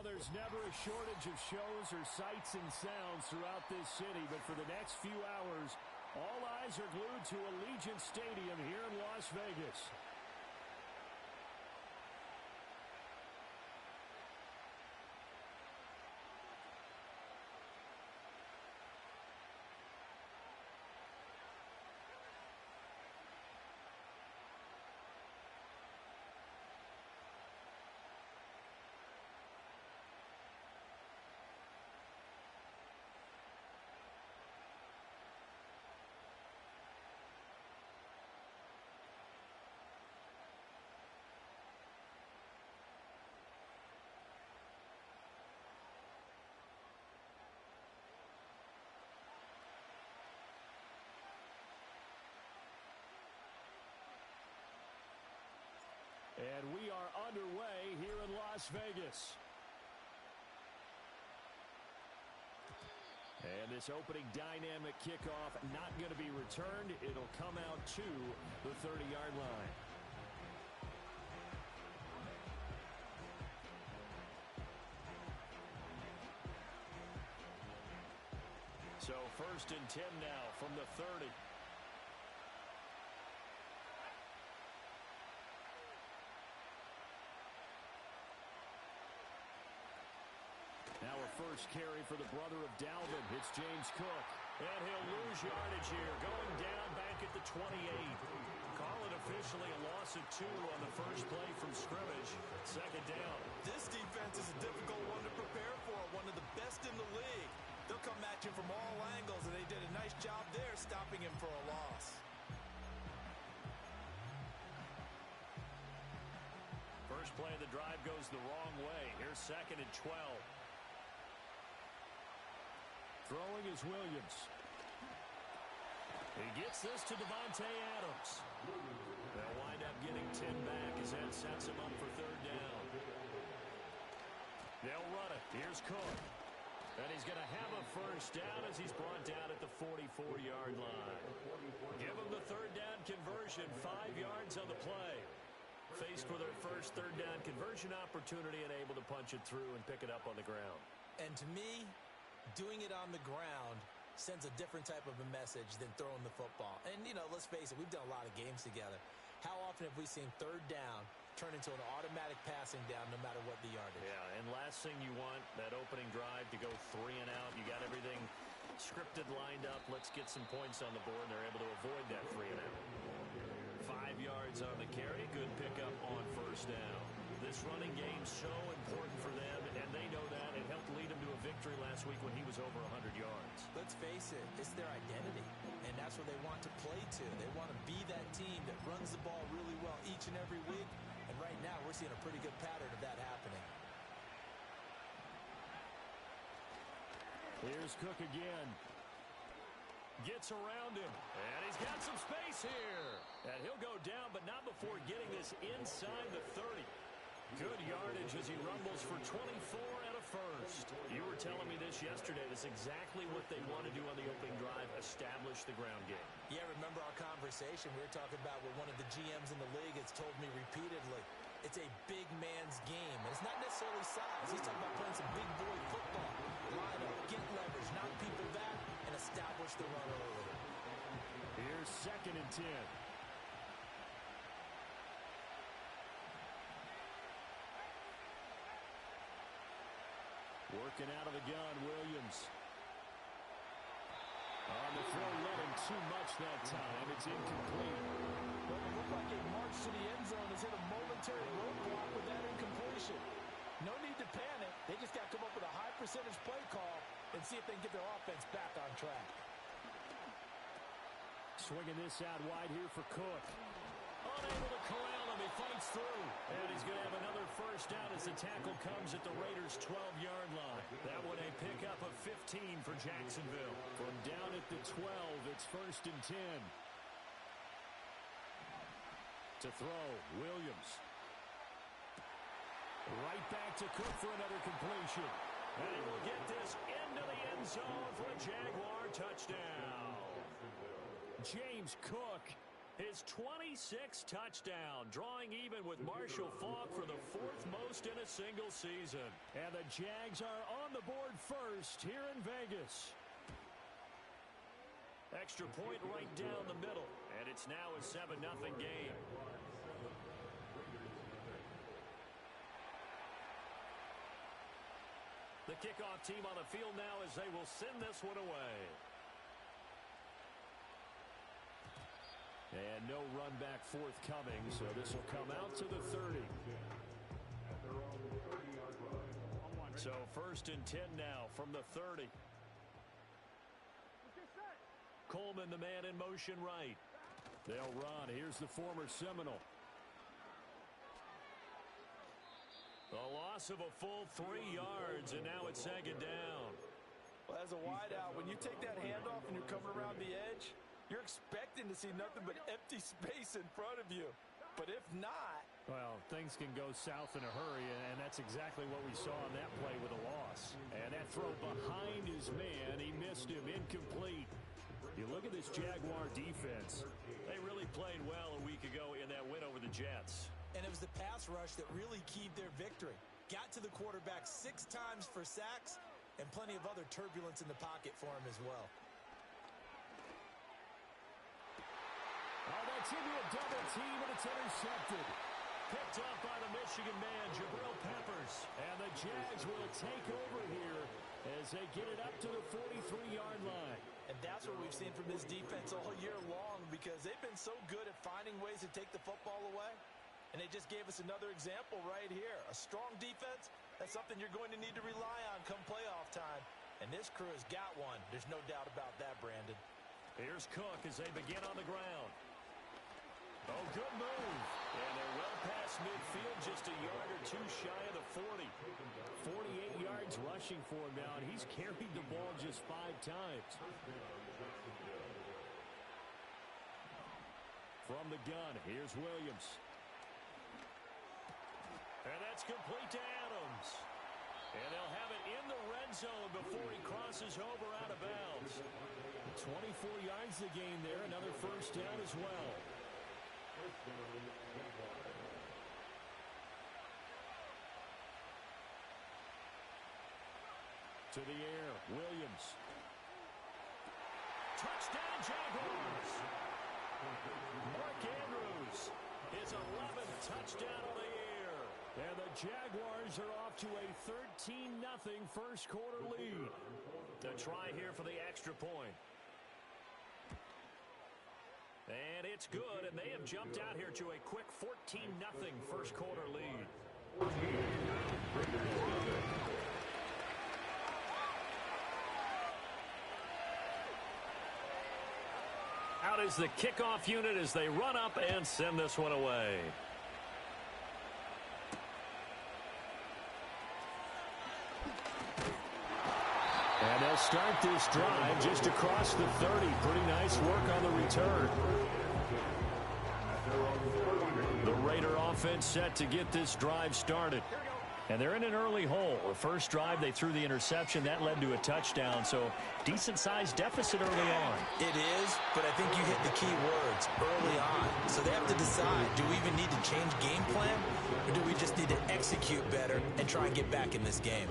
Well, there's never a shortage of shows or sights and sounds throughout this city, but for the next few hours, all eyes are glued to Allegiant Stadium here in Las Vegas. And we are underway here in Las Vegas. And this opening dynamic kickoff not going to be returned. It'll come out to the 30-yard line. So 1st and 10 now from the 30. Now a first carry for the brother of Dalvin. It's James Cook. And he'll lose yardage here. Going down back at the 28. Call it officially a loss of 2 on the first play from scrimmage. 2nd down. This defense is a difficult one to prepare for. One of the best in the league. They'll come at you from all angles, and they did a nice job there stopping him for a loss. First play of the drive goes the wrong way. Here's 2nd and 12. Throwing is Williams. He gets this to Devontae Adams. They'll wind up getting 10 back as that sets him up for 3rd down. They'll run it. Here's Cook. And he's going to have a first down as he's brought down at the 44-yard line. Give him the 3rd down conversion, 5 yards on the play. Faced with their first 3rd down conversion opportunity and able to punch it through and pick it up on the ground. And to me, doing it on the ground sends a different type of a message than throwing the football. And, you know, let's face it, we've done a lot of games together. How often have we seen 3rd down turn into an automatic passing down no matter what the yardage? Yeah, and last thing you want, that opening drive to go 3 and out. You got everything scripted, lined up. Let's get some points on the board, and they're able to avoid that 3 and out. 5 yards on the carry. Good pickup on 1st down. This running game so important for them, and they know that. It helped lead them to a victory last week when he was over 100 yards. Let's face it, it's their identity, and that's what they want to play to. They want to be that team that runs the ball really well each and every week, and right now we're seeing a pretty good pattern of that happening. Here's Cook again. Gets around him, and he's got some space here. And he'll go down, but not before getting this inside the 30. Good yardage as he rumbles for 24 and a first. You were telling me this yesterday. That's exactly what they want to do on the opening drive, establish the ground game. Yeah, remember our conversation? We were talking about what one of the GMs in the league has told me repeatedly. It's a big man's game. And it's not necessarily size. He's talking about playing some big boy football. Line up, get leverage, knock people back, and establish the run early. Here's 2nd and 10. Working out of the gun, Williams. On the throw, led him too much that time. It's incomplete. Well, it looked like a march to the end zone has hit a momentary roadblock with that incompletion. No need to panic. They just got to come up with a high percentage play call and see if they can get their offense back on track. Swinging this out wide here for Cook. Unable to corral him. He fights through. And he's going to have another first down as the tackle comes at the Raiders' 12-yard line. That one a pickup of 15 for Jacksonville. From down at the 12, it's 1st and 10. To throw, Williams. Right back to Cook for another completion. And he will get this into the end zone for a Jaguar touchdown. James Cook His 26th touchdown, drawing even with Marshall Faulk for the 4th most in a single season. And the Jags are on the board first here in Vegas. Extra point right down the middle, and it's now a 7-0 game. The kickoff team on the field now as they will send this one away. And no run back forthcoming, so this will come out to the 30. So 1st and 10 now from the 30. Coleman, the man in motion right. They'll run. Here's the former Seminole. A loss of a full 3 yards, and now it's 2nd down. Well, as a wideout, when you take that handoff and you're coming around the edge, you're expecting to see nothing but empty space in front of you. But if not... Well, things can go south in a hurry, and that's exactly what we saw on that play with a loss. And that throw behind his man, he missed him, incomplete. You look at this Jaguar defense. They really played well a week ago in that win over the Jets. And it was the pass rush that really keyed their victory. Got to the quarterback 6 times for sacks, and plenty of other turbulence in the pocket for him as well. Oh, that's into a double team, and it's intercepted. Picked up by the Michigan man, Jabril Peppers. And the Jags will take over here as they get it up to the 43-yard line. And that's what we've seen from this defense all year long, because they've been so good at finding ways to take the football away. And they just gave us another example right here. A strong defense, that's something you're going to need to rely on come playoff time. And this crew has got one. There's no doubt about that, Brandon. Here's Cook as they begin on the ground. Oh, good move. And they're well past midfield, just a yard or 2 shy of the 40. 48 yards rushing for him now, and he's carried the ball just 5 times. From the gun, here's Williams. And that's complete to Adams. And they'll have it in the red zone before he crosses over out of bounds. 24 yards the game there, another 1st down as well. To the air, Williams. Touchdown, Jaguars. Mark Andrews, his 11th touchdown of the year. And the Jaguars are off to a 13-0 first quarter lead. The try here for the extra point. And it's good, and they have jumped out here to a quick 14-0 first quarter lead. Out is the kickoff unit as they run up and send this one away. And they'll start this drive just across the 30. Pretty nice work on the return. The Raider offense set to get this drive started. And they're in an early hole. The first drive, they threw the interception. That led to a touchdown. So decent-sized deficit early on. It is, but I think you hit the key words, early on. So they have to decide, do we even need to change game plan? Or do we just need to execute better and try and get back in this game?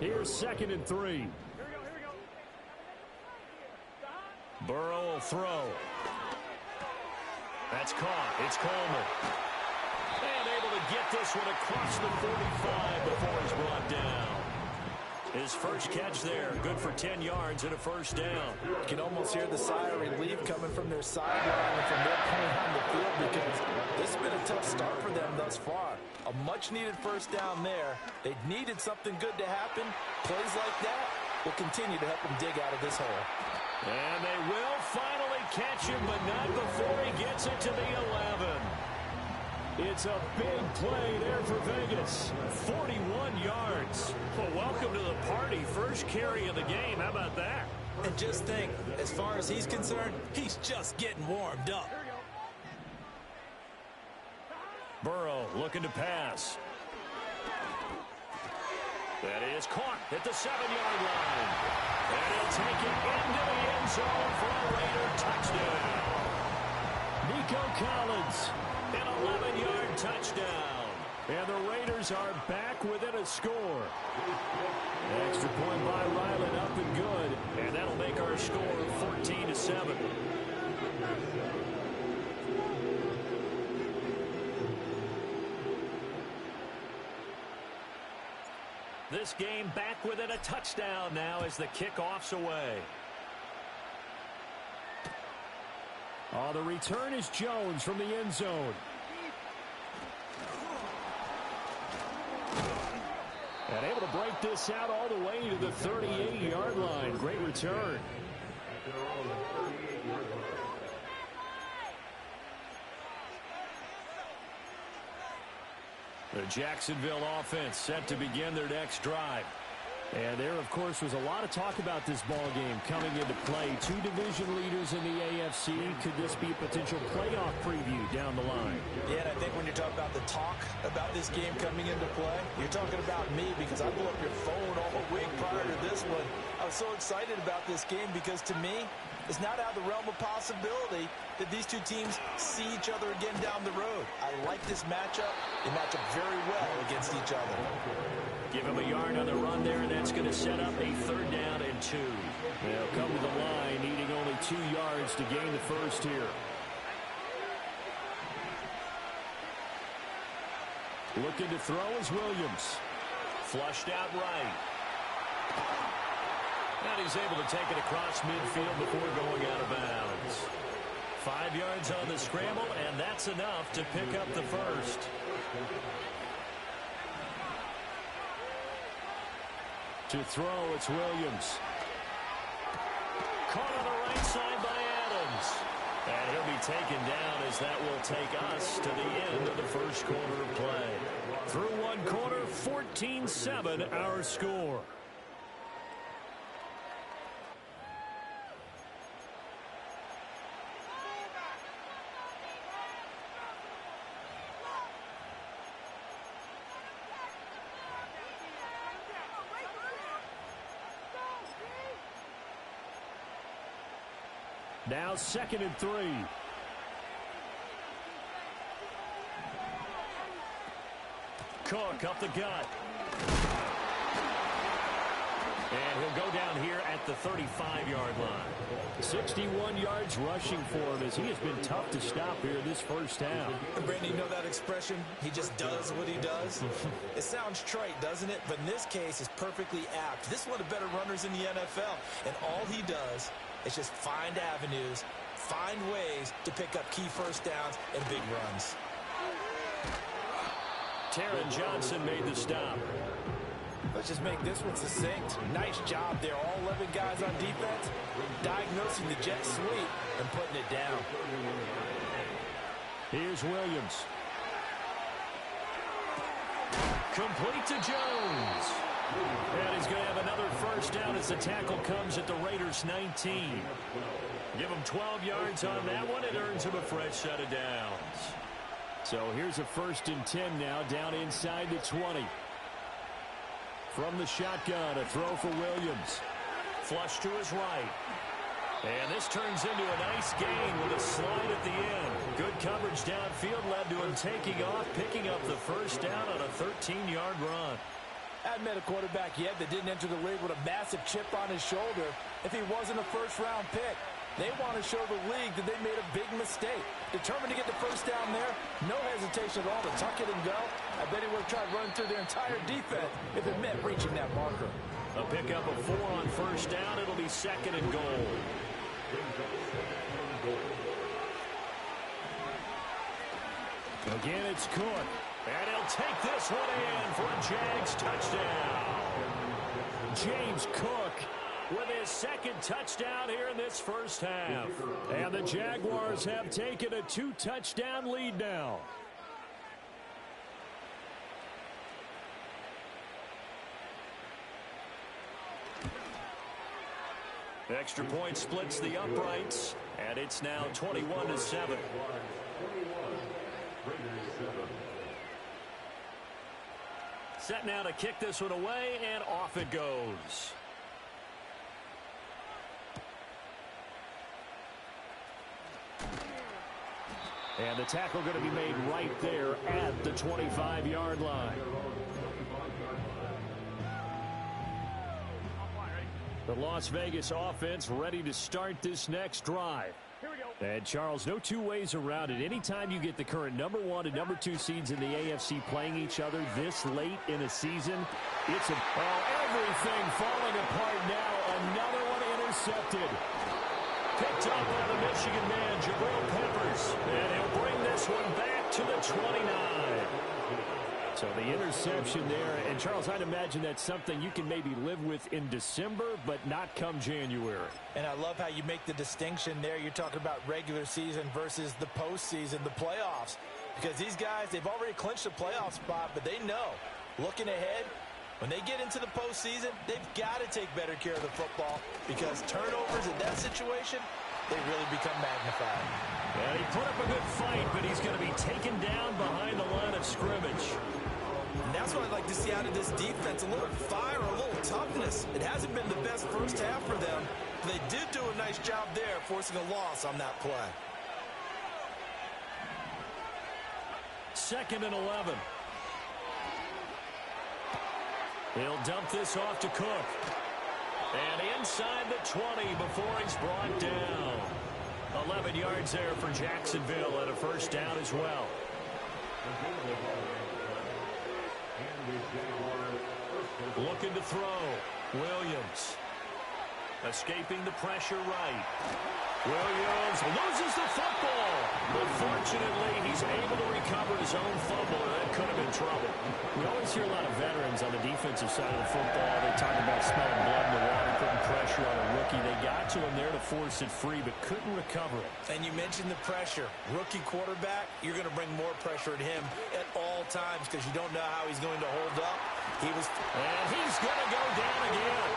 Here's 2nd and 3. Burrow will throw. That's caught. It's Coleman. And able to get this one across the 45 before he's brought down. His first catch there, good for 10 yards and a 1st down. You can almost hear the sigh of relief coming from their sideline and from their point on the field, because this has been a tough start for them thus far. A much-needed 1st down there. They needed something good to happen. Plays like that will continue to help them dig out of this hole. And they will finally catch him, but not before he gets it to the 11. It's a big play there for Vegas. 41 yards. Well, welcome to the party. First carry of the game. How about that? And just think, as far as he's concerned, he's just getting warmed up. Burrow looking to pass. That is caught at the 7-yard line. And he'll take it into the end zone for a Raider touchdown. Nico Collins, an 11-yard touchdown. And the Raiders are back within a score. Extra point by Ryland, up and good. And that'll make our score 14-7. This game back within a touchdown now as the kickoff's away. Oh, the return is Jones from the end zone. And able to break this out all the way to the 38-yard line. Great return. The Jacksonville offense set to begin their next drive. And there, of course, was a lot of talk about this ball game coming into play. Two division leaders in the AFC. Could this be a potential playoff preview down the line? Yeah, and I think when you're talking about the talk about this game coming into play, you're talking about me because I blew up your phone all week prior to this one. I was so excited about this game because to me, it's not out of the realm of possibility that these two teams see each other again down the road. I like this matchup. They match up very well against each other. Give him a yard on the run there, and that's going to set up a 3rd down and 2. They'll come to the line, needing only 2 yards to gain the first here. Looking to throw is Williams. Flushed out right. And he's able to take it across midfield before going out of bounds. 5 yards on the scramble, and that's enough to pick up the first. To throw, it's Williams. Caught on the right side by Adams. And he'll be taken down as that will take us to the end of the first quarter of play. Through one quarter, 14-7 our score. Now 2nd and 3. Cook up the gut. And he'll go down here at the 35-yard line. 61 yards rushing for him as he has been tough to stop here this first half. Brandon, you know that expression? He just does what he does. It sounds trite, doesn't it? But in this case, it's perfectly apt. This is one of the better runners in the NFL. And all he does is just find avenues, find ways to pick up key first downs and big runs. Taron Johnson made the stop. Let's just make this one succinct. Nice job there. All 11 guys on defense diagnosing the jet sweep and putting it down. Here's Williams. Complete to Jones. And he's going to have another first down as the tackle comes at the Raiders' 19. Give him 12 yards on that one. It earns him a fresh set of downs. So here's a 1st and 10 now, down inside the 20. From the shotgun, a throw for Williams. Flush to his right. And this turns into a nice gain with a slide at the end. Good coverage downfield led to him taking off, picking up the first down on a 13-yard run. I haven't met a quarterback yet that didn't enter the league with a massive chip on his shoulder if he wasn't a first-round pick. They want to show the league that they made a big mistake. Determined to get the first down there, no hesitation at all to tuck it and go. I bet he would have tried running through their entire defense if it meant reaching that marker. A pickup of 4 on first down. It'll be 2nd and goal. Again, it's Cook. And he'll take this one in for a Jags touchdown. James Cook with his 2nd touchdown here in this first half. And the Jaguars have taken a 2-touchdown lead now. Extra point splits the uprights, and it's now 21-7. Set now to kick this one away, and off it goes. And the tackle going to be made right there at the 25-yard line. The Las Vegas offense ready to start this next drive. And, Charles, no two ways around it. Anytime you get the current number 1 and number 2 seeds in the AFC playing each other this late in a season, it's everything falling apart now. Another one intercepted. Picked up by the Michigan man, Jabril Peppers. And he'll bring this one back to the 29. So the interception there. And, Charles, I'd imagine that's something you can maybe live with in December, but not come January. And I love how you make the distinction there. You're talking about regular season versus the postseason, the playoffs. Because these guys, they've already clinched a playoff spot, but they know, looking ahead, when they get into the postseason, they've got to take better care of the football because turnovers in that situation, they really become magnified. And he put up a good fight, but he's going to be taken down behind the line of scrimmage. And that's what I'd like to see out of this defense, a little fire, a little toughness. It hasn't been the best first half for them. They did do a nice job there, forcing a loss on that play. 2nd and 11. He'll dump this off to Cook. And inside the 20 before he's brought down. 11 yards there for Jacksonville and a first down as well. Looking to throw. Williams. Escaping the pressure right. Williams loses the football. But fortunately, he's able to recover his own fumble. That could have been trouble. We always hear a lot of veterans on the defensive side of the football. They talk about smelling blood in the water, putting pressure on a rookie. They got to him there to force it free, but couldn't recover it. And you mentioned the pressure. Rookie quarterback, you're going to bring more pressure at him at all times because you don't know how he's going to hold up. And he's going to go down again.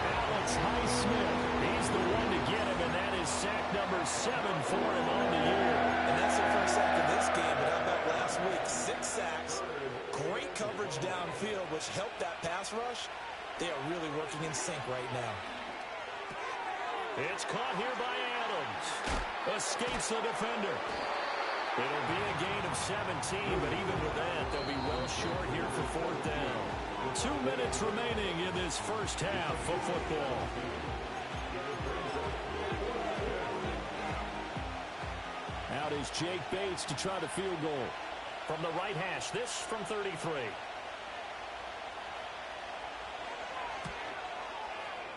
Alex Highsmith, he's the one to get him, and that is sack number 7 for him on the year. And that's the first sack of this game, but how about last week? 6 sacks, great coverage downfield, which helped that pass rush. They are really working in sync right now. It's caught here by Adams. Escapes the defender. It'll be a gain of 17, but even with that, they'll be well short here for 4th down. 2 minutes remaining in this first half of football. Out is Jake Bates to try the field goal. From the right hash, this from 33.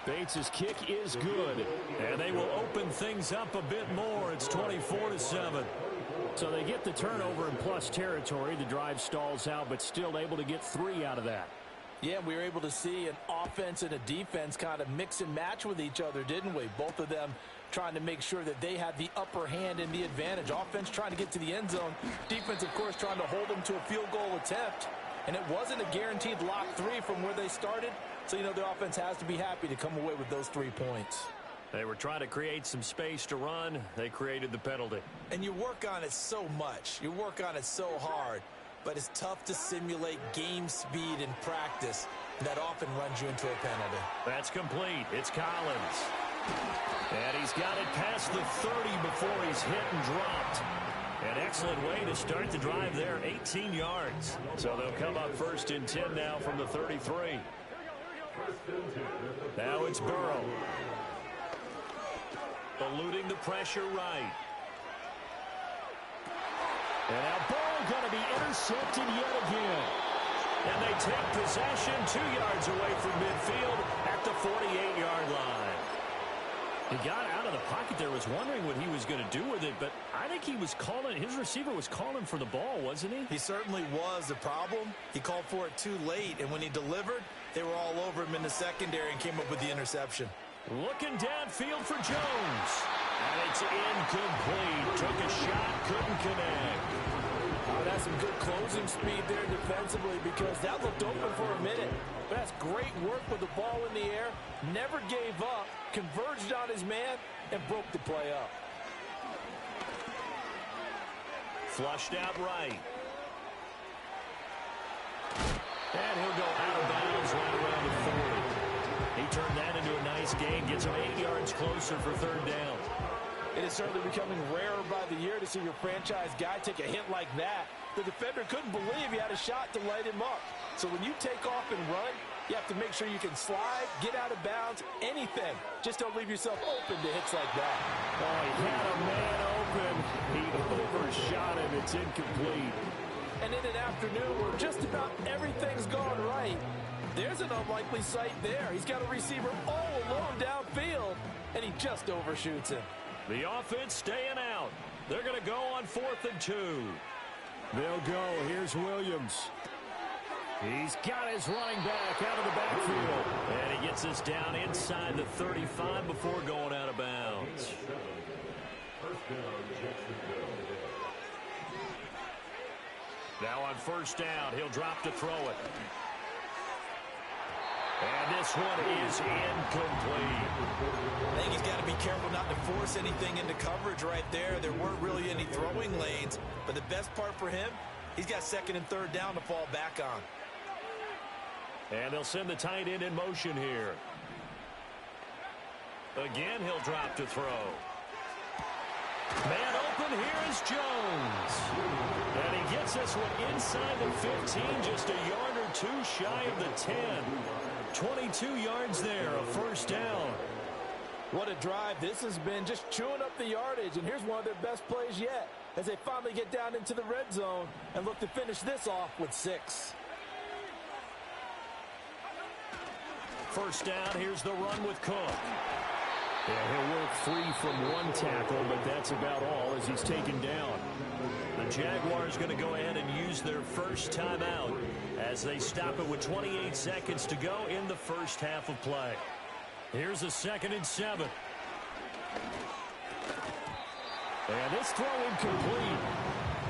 Bates' kick is good, and they will open things up a bit more. It's 24-7. So they get the turnover in plus territory. The drive stalls out, but still able to get 3 out of that. Yeah, we were able to see an offense and a defense kind of mix and match with each other, didn't we? Both of them trying to make sure that they had the upper hand and the advantage. Offense trying to get to the end zone. Defense, of course, trying to hold them to a field goal attempt. And it wasn't a guaranteed lock 3 from where they started. So, the offense has to be happy to come away with those 3 points. They were trying to create some space to run. They created the penalty. And you work on it so much. You work on it so hard. But it's tough to simulate game speed in practice. That often runs you into a penalty. That's complete. It's Collins. And he's got it past the 30 before he's hit and dropped. An excellent way to start the drive there, 18 yards. So they'll come up 1st and 10 now from the 33. Now it's Burrow. Eluding the pressure right. And now Burrow going to be intercepted yet again. And they take possession 2 yards away from midfield at the 48-yard line. He got out of the pocket there, was wondering what he was going to do with it, but I think he was calling, his receiver was calling for the ball, wasn't he? He certainly was. The problem, he called for it too late, and when he delivered, they were all over him in the secondary and came up with the interception. Looking downfield for Jones. And it's incomplete. Took a shot, couldn't connect. Oh, that's some good closing speed there defensively because that looked open for a minute. But that's great work with the ball in the air. Never gave up, converged on his man, and broke the play up. Flushed out right. And he'll go out of bounds right around the 40. He turned that into a nice gain, gets him 8 yards closer for 3rd down. It is certainly becoming rarer by the year to see your franchise guy take a hit like that. The defender couldn't believe he had a shot to light him up. So when you take off and run, you have to make sure you can slide, get out of bounds, anything. Just don't leave yourself open to hits like that. Oh, he had a man open. He overshot him. It's incomplete. And in an afternoon where just about everything's gone right, there's an unlikely sight there. He's got a receiver all alone downfield, and he just overshoots him. The offense staying out. They're going to go on 4th and 2. They'll go. Here's Williams. He's got his running back out of the backfield. And he gets us down inside the 35 before going out of bounds. Now on 1st down, he'll drop to throw it. And this one is incomplete. I think he's got to be careful not to force anything into coverage right there. There weren't really any throwing lanes. But the best part for him, he's got 2nd and 3rd down to fall back on. And they'll send the tight end in motion here. Again, he'll drop to throw. Man open, here is Jones. And he gets this one inside the 15, just a yard or two shy of the 10. 22 yards there, a 1st down. What a drive this has been, just chewing up the yardage. And here's one of their best plays yet as they finally get down into the red zone and look to finish this off with 6. 1st down, here's the run with Cook. Yeah, he'll work free from one tackle, but that's about all as he's taken down. The Jaguars going to go ahead and use their first timeout as they stop it with 28 seconds to go in the 1st half of play. Here's a 2nd and 7. And this throw incomplete.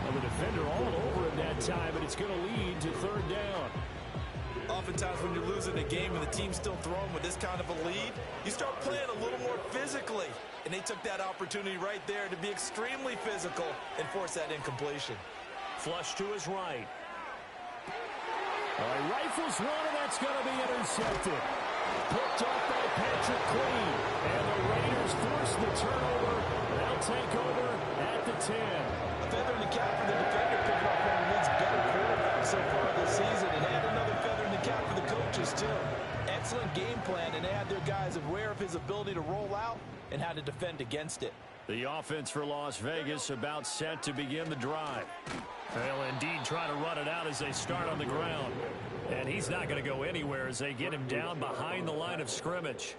Well, the defender all over him that time, and it's going to lead to 3rd down. Oftentimes when you're losing a game and the team's still throwing with this kind of a lead, you start playing a little more physically. And they took that opportunity right there to be extremely physical and force that incompletion. Flush to his right. Rifles one, and that's going to be intercepted. Picked off by Patrick Queen. And the Raiders force the turnover. They'll take over at the 10. A feather in the cap for the defender, picking up one of the league's better quarterbacks so far this season. And add another feather in the cap for the coaches, too. Excellent game plan, and they had their guys aware of his ability to roll out and how to defend against it. The offense for Las Vegas about set to begin the drive. They'll indeed try to run it out as they start on the ground. And he's not going to go anywhere as they get him down behind the line of scrimmage.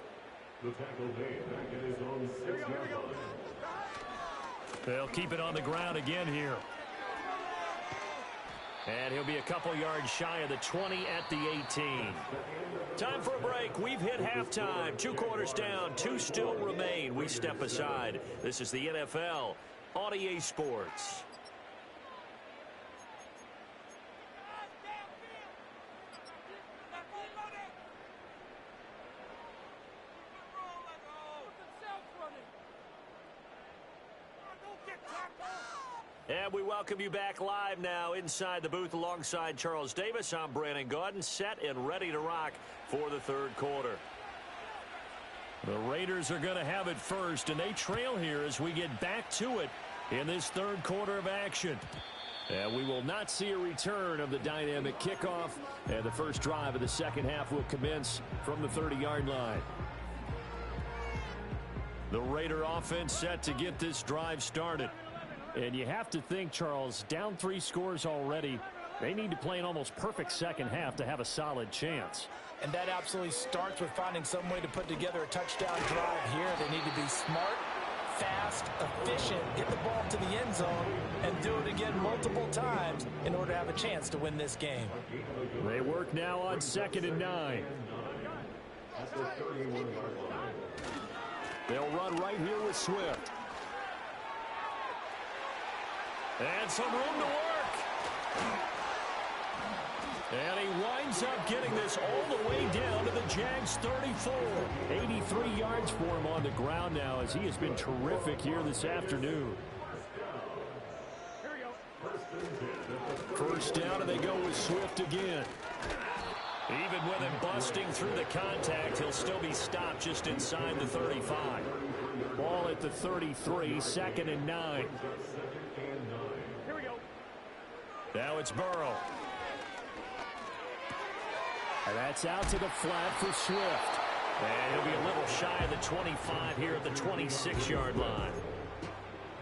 They'll keep it on the ground again here. And he'll be a couple yards shy of the 20 at the 18. Time for a break. We've hit halftime. 2 quarters down. 2 still remain. We step aside. This is the NFL on EA Sports. And we welcome you back live now inside the booth alongside Charles Davis. I'm Brandon Gaudin, set and ready to rock for the 3rd quarter. The Raiders are going to have it first, and they trail here as we get back to it in this 3rd quarter of action. And we will not see a return of the dynamic kickoff, and the first drive of the 2nd half will commence from the 30-yard line. The Raider offense set to get this drive started. And you have to think, Charles, down 3 scores already. They need to play an almost perfect 2nd half to have a solid chance. And that absolutely starts with finding some way to put together a touchdown drive here. They need to be smart, fast, efficient, get the ball to the end zone, and do it again multiple times in order to have a chance to win this game. They work now on 2nd and 9. They'll run right here with Swift. And some room to work. And he winds up getting this all the way down to the Jags 34. 83 yards for him on the ground now as he has been terrific here this afternoon. First down, and they go with Swift again. Even with him busting through the contact, he'll still be stopped just inside the 35. Ball at the 33, 2nd and 9. Here we go. Now it's Burrow. And that's out to the flat for Swift. And he'll be a little shy of the 25 here at the 26-yard line.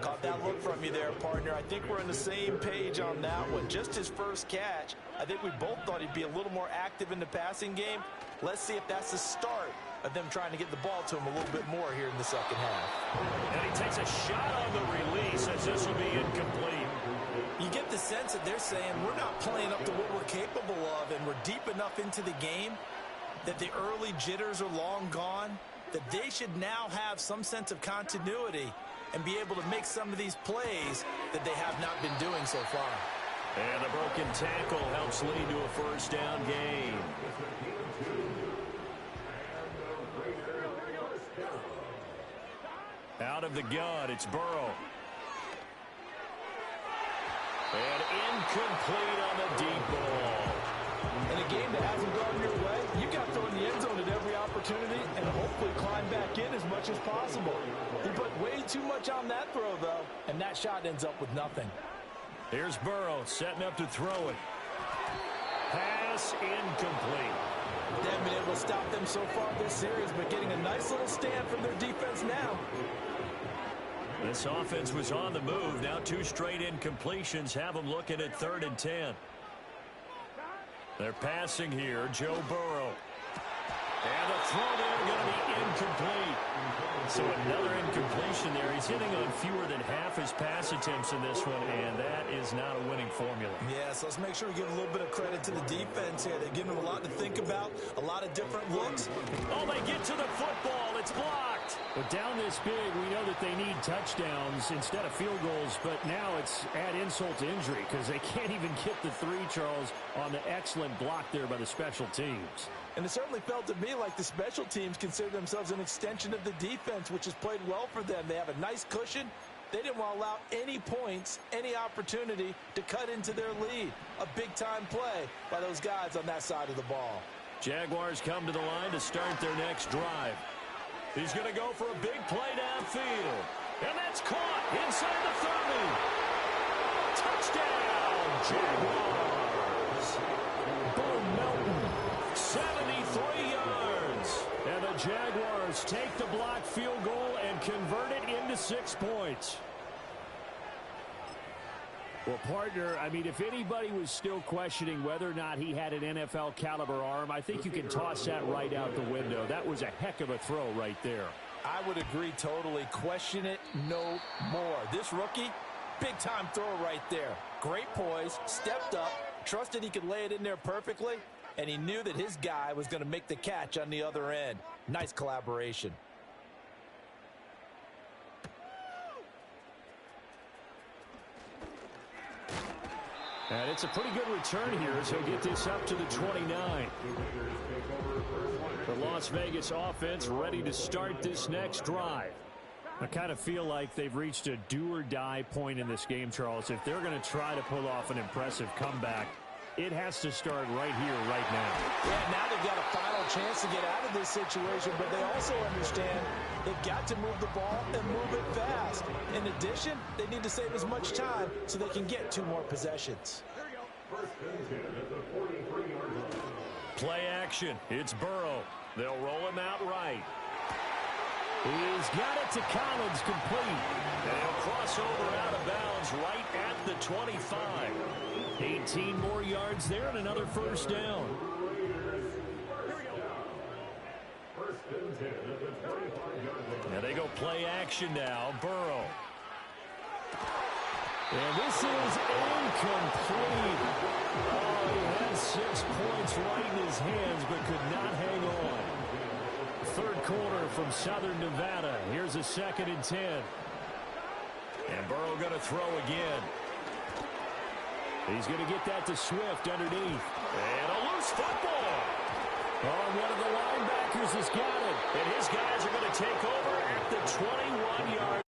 Caught that look from you there, partner. I think we're on the same page on that one. Just his first catch. I think we both thought he'd be a little more active in the passing game. Let's see if that's the start of them trying to get the ball to him a little bit more here in the second half. And he takes a shot on the release as this will be incomplete. You get the sense that they're saying we're not playing up to what we're capable of, and we're deep enough into the game that the early jitters are long gone, that they should now have some sense of continuity and be able to make some of these plays that they have not been doing so far. And the broken tackle helps lead to a first down gain. Out of the gun, it's Burrow. And incomplete on the deep ball. In a game that hasn't gone your way, you got to throw in the end zone at every opportunity and hopefully climb back in as much as possible. He put way too much on that throw, though, and that shot ends up with nothing. Here's Burrow setting up to throw it. Pass incomplete. They haven't been able to stop them so far this series, but getting a nice little stand from their defense now. This offense was on the move. Now 2 straight incompletions have them looking at 3rd and 10. They're passing here, Joe Burrow. And the throw there going to be incomplete. So another incompletion there. He's hitting on fewer than half his pass attempts in this one, and that is not a winning formula. Yeah, so let's make sure we give a little bit of credit to the defense here. They're giving them a lot to think about, a lot of different looks. Oh, they get to the football. It's blocked. But down this big, we know that they need touchdowns instead of field goals, but now it's add insult to injury because they can't even get the 3, Charles, on the excellent block there by the special teams. And it certainly felt to me like the special teams consider themselves an extension of the defense, which has played well for them. They have a nice cushion. They didn't want to allow any points, any opportunity to cut into their lead. A big-time play by those guys on that side of the ball. Jaguars come to the line to start their next drive. He's going to go for a big play downfield. And that's caught inside the 30. Touchdown, Jaguars. Boone Melton, 73 yards. And the Jaguars take the blocked field goal and convert it into 6 points. Well, partner, I mean, if anybody was still questioning whether or not he had an NFL caliber arm, I think you can toss that right out the window. That was a heck of a throw right there. I would agree totally. Question it no more. This rookie, big-time throw right there. Great poise, stepped up, trusted he could lay it in there perfectly, and he knew that his guy was going to make the catch on the other end. Nice collaboration. And it's a pretty good return here as he'll get this up to the 29. The Las Vegas offense ready to start this next drive. I kind of feel like they've reached a do-or-die point in this game, Charles. If they're going to try to pull off an impressive comeback, it has to start right here, right now. Yeah, now they've got a final chance to get out of this situation, but they also understand they've got to move the ball and move it fast. In addition, they need to save as much time so they can get 2 more possessions. Play action. It's Burrow. They'll roll him out right. He's got it to Collins, complete. And he'll cross over out of bounds right at the 25. 18 more yards there and another first down. Now they go play action now. Burrow. And this is incomplete. Oh, he had 6 points right in his hands but could not hang on. Third quarter from Southern Nevada. Here's a 2nd and 10. And Burrow going to throw again. He's going to get that to Swift underneath. And a loose football. Oh, one of the linebackers has got it. And his guys are going to take over at the 21-yard